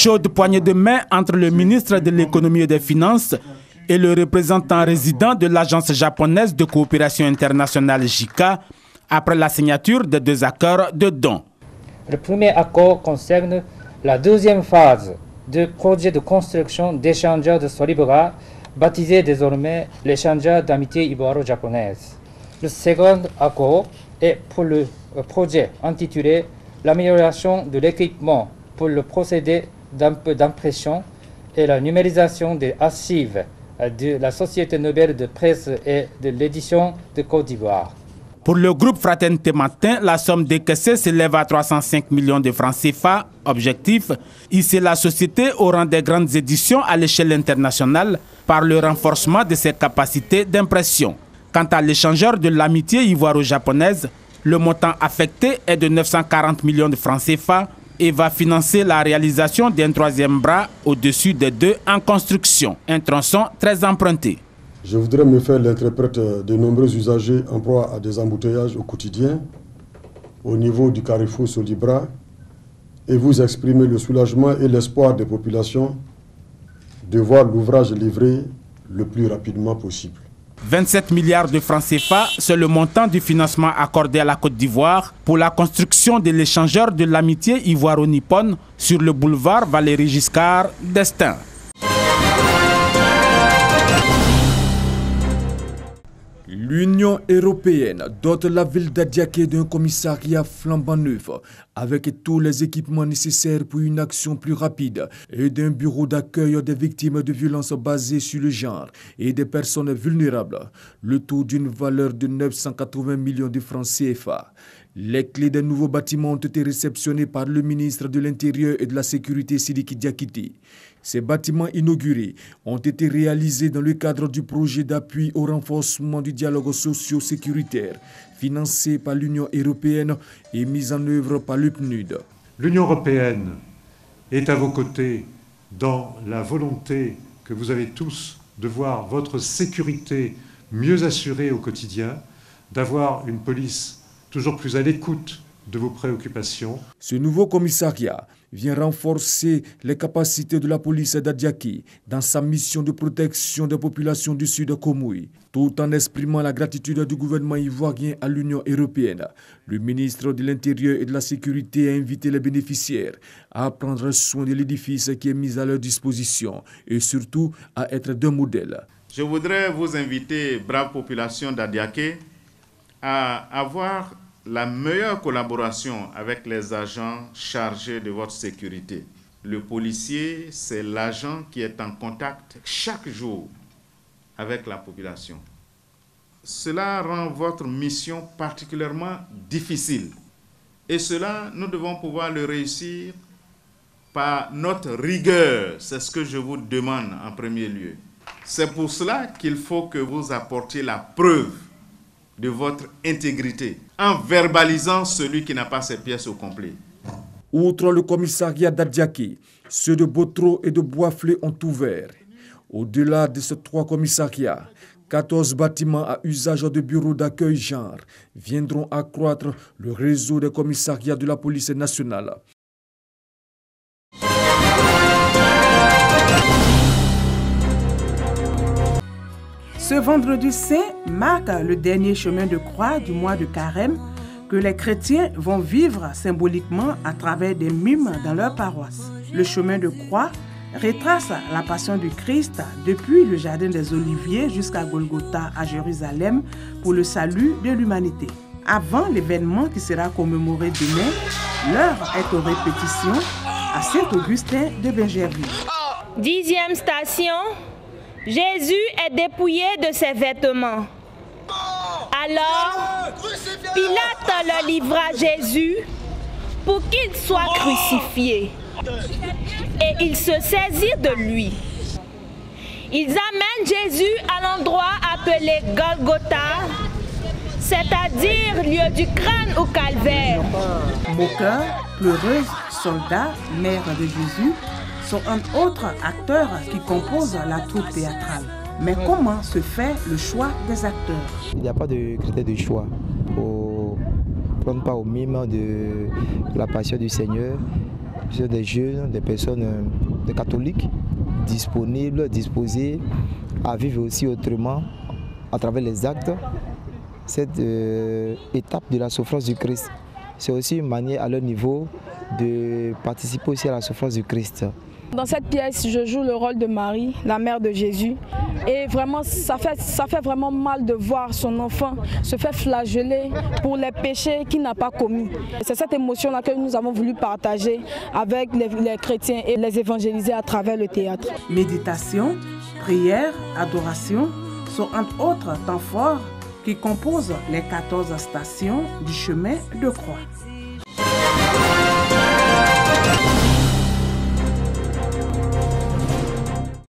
Chaude poignée de main entre le ministre de l'Économie et des Finances et le représentant résident de l'Agence japonaise de coopération internationale JICA après la signature des 2 accords de dons. Le premier accord concerne la deuxième phase du projet de construction d'échangeurs de Solibra, baptisé désormais l'échangeur d'amitié ivoiro-japonaise. Le second accord est pour le projet intitulé l'amélioration de l'équipement pour le procédé d'impression et la numérisation des archives de la Société Nouvelle de Presse et de l'édition de Côte d'Ivoire. Pour le groupe Fraternité Matin, la somme décaissée s'élève à 305 millions de francs CFA. Objectif, hisser la société au rang des grandes éditions à l'échelle internationale par le renforcement de ses capacités d'impression. Quant à l'échangeur de l'amitié ivoiro-japonaise, le montant affecté est de 940 millions de francs CFA et va financer la réalisation d'un 3e bras au-dessus des 2 en construction, un tronçon très emprunté. Je voudrais me faire l'interprète de nombreux usagers en proie à des embouteillages au quotidien au niveau du carrefour Solibra et vous exprimer le soulagement et l'espoir des populations de voir l'ouvrage livré le plus rapidement possible. 27 milliards de francs CFA, c'est le montant du financement accordé à la Côte d'Ivoire pour la construction de l'échangeur de l'amitié ivoiro-nippone sur le boulevard Valéry Giscard d'Estaing. L'Union européenne dote la ville d'Adiaké d'un commissariat flambant neuf avec tous les équipements nécessaires pour une action plus rapide et d'un bureau d'accueil des victimes de violences basées sur le genre et des personnes vulnérables, le tout d'une valeur de 980 millions de francs CFA. Les clés des nouveaux bâtiments ont été réceptionnées par le ministre de l'Intérieur et de la Sécurité Sidiki Diakité. Ces bâtiments inaugurés ont été réalisés dans le cadre du projet d'appui au renforcement du dialogue socio-sécuritaire, financé par l'Union européenne et mis en œuvre par le PNUD. L'Union européenne est à vos côtés dans la volonté que vous avez tous de voir votre sécurité mieux assurée au quotidien, d'avoir une police toujours plus à l'écoute de vos préoccupations. Ce nouveau commissariat vient renforcer les capacités de la police d'Adiaké dans sa mission de protection des populations du Sud Komui, tout en exprimant la gratitude du gouvernement ivoirien à l'Union européenne. Le ministre de l'Intérieur et de la Sécurité a invité les bénéficiaires à prendre soin de l'édifice qui est mis à leur disposition et surtout à être d'un modèle. Je voudrais vous inviter, brave population d'Adiaké, à avoir la meilleure collaboration avec les agents chargés de votre sécurité. Le policier, c'est l'agent qui est en contact chaque jour avec la population. Cela rend votre mission particulièrement difficile. Et cela, nous devons pouvoir le réussir par notre rigueur. C'est ce que je vous demande en premier lieu. C'est pour cela qu'il faut que vous apportiez la preuve de votre intégrité, en verbalisant celui qui n'a pas ses pièces au complet. Outre le commissariat d'Adiaké, ceux de Botro et de Boisflé ont ouvert. Au-delà de ces 3 commissariats, 14 bâtiments à usage de bureaux d'accueil genre viendront accroître le réseau des commissariats de la police nationale. Ce vendredi saint marque le dernier chemin de croix du mois de Carême que les chrétiens vont vivre symboliquement à travers des mimes dans leur paroisse. Le chemin de croix retrace la passion du Christ depuis le jardin des Oliviers jusqu'à Golgotha à Jérusalem pour le salut de l'humanité. Avant l'événement qui sera commémoré demain, l'heure est aux répétitions à Saint-Augustin de Bergerville. 10e station. Jésus est dépouillé de ses vêtements. Alors, Pilate leur livra Jésus pour qu'il soit crucifié. Et ils se saisirent de lui. Ils amènent Jésus à l'endroit appelé Golgotha, c'est-à-dire lieu du crâne au calvaire. Moqueurs, pleureuses, soldats, mères de Jésus sont entre autres acteurs qui composent la troupe théâtrale. Mais comment se fait le choix des acteurs? Il n'y a pas de critère de choix pour prendre part au mime de la passion du Seigneur. Ce sont des jeunes, des personnes, des catholiques, disponibles, disposés à vivre aussi autrement à travers les actes. Cette étape de la souffrance du Christ, c'est aussi une manière à leur niveau de participer aussi à la souffrance du Christ. Dans cette pièce, je joue le rôle de Marie, la mère de Jésus. Et vraiment, ça fait vraiment mal de voir son enfant se faire flageller pour les péchés qu'il n'a pas commis. C'est cette émotion-là que nous avons voulu partager avec les chrétiens et les évangéliser à travers le théâtre. Méditation, prière, adoration sont entre autres temps forts qui composent les 14 stations du chemin de croix.